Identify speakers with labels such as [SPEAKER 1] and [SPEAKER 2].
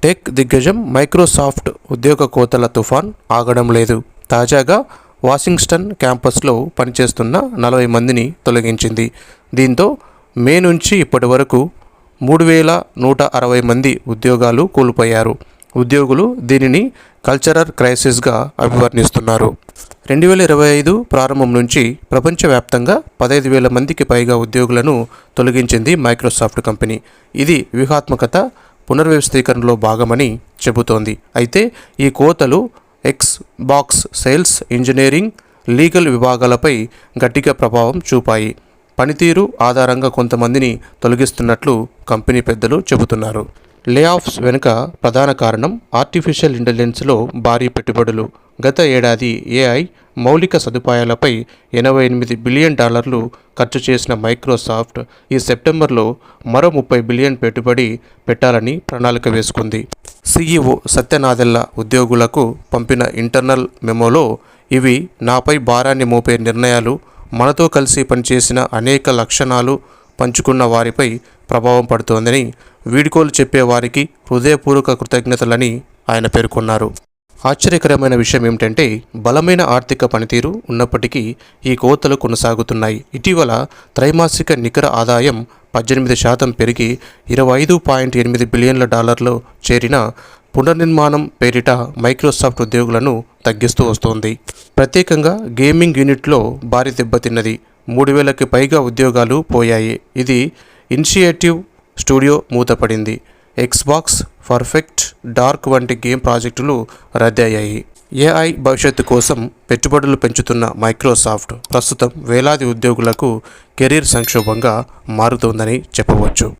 [SPEAKER 1] Tech దిగ్గజం Microsoft ఉద్యోగ కోతల తుఫాన్ ఆగడం లేదు. తాజాగా వాషింగ్టన్ క్యాంపస్లో పనిచేస్తున్న 40 మందిని తొలగించింది. దీంతో మే నుంచి ఇప్పటి వరకు 3160 మంది ఉద్యోగాలు కోల్పోయారు. ఉద్యోగులు దీనిని కల్చరల్ క్రైసిస్గా అభివర్ణిస్తున్నారు. 2025 ప్రారంభం నుంచి ప్రపంచవ్యాప్తంగా 15,000 మందికి పైగా ఉద్యోగులను తొలగించింది మైక్రోసాఫ్ట్ కంపెనీ. ఇది వ్యూహాత్మక పునర్వ్యవస్థీకరణలో భాగమని చెబుతోంది. అయితే ఈ కోతలు ఎక్స్బాక్స్ సేల్స్, ఇంజనీరింగ్, లీగల్ విభాగాలపై గట్టిగా ప్రభావం చూపాయి. పనితీరు ఆధారంగా కొంతమందిని తొలగిస్తున్నట్లు కంపెనీ పెద్దలు చెబుతున్నారు. లేఆఫ్స్ వెనుక ప్రధాన కారణం ఆర్టిఫిషియల్ ఇంటెలిజెన్స్లో భారీ పెట్టుబడులు. గత ఏడాది ఏఐ మౌలిక సదుపాయాలపై $88 బిలియన్ ఖర్చు చేసిన మైక్రోసాఫ్ట్ ఈ సెప్టెంబర్లో మరో $30 బిలియన్ పెట్టుబడి పెట్టాలని ప్రణాళిక వేసుకుంది. సీఈఓ సత్య నాదెల్ల ఉద్యోగులకు పంపిన ఇంటర్నల్ మెమోలో ఇవి నాపై భారాన్ని మోపే నిర్ణయాలు, మనతో కలిసి పనిచేసిన అనేక లక్షణాలు పంచుకున్న వారిపై ప్రభావం పడుతోందని, వీడ్కోలు చెప్పేవారికి హృదయపూర్వక కృతజ్ఞతలని ఆయన పేర్కొన్నారు. ఆశ్చర్యకరమైన విషయం ఏమిటంటే బలమైన ఆర్థిక పనితీరు ఉన్నప్పటికీ ఈ కోతలు కొనసాగుతున్నాయి. ఇటీవల త్రైమాసిక నికర ఆదాయం 18% పెరిగి $25.8 బిలియన్ల చేరిన పునర్నిర్మాణం పేరిట మైక్రోసాఫ్ట్ ఉద్యోగులను తగ్గిస్తూ వస్తోంది. ప్రత్యేకంగా గేమింగ్ యూనిట్లో భారీ దెబ్బతిన్నది. 3,000కి పైగా ఉద్యోగాలు పోయాయి. ఇది ఇనిషియేటివ్ స్టూడియో మూతపడింది. ఎక్స్బాక్స్, పర్ఫెక్ట్ డార్క్ వంటి గేమ్ ప్రాజెక్టులు రద్దయ్యాయి. ఏఐ భవిష్యత్తు కోసం పెట్టుబడులు పెంచుతున్న మైక్రోసాఫ్ట్ ప్రస్తుతం వేలాది ఉద్యోగులకు కెరీర్ సంక్షోభంగా మారుతోందని చెప్పవచ్చు.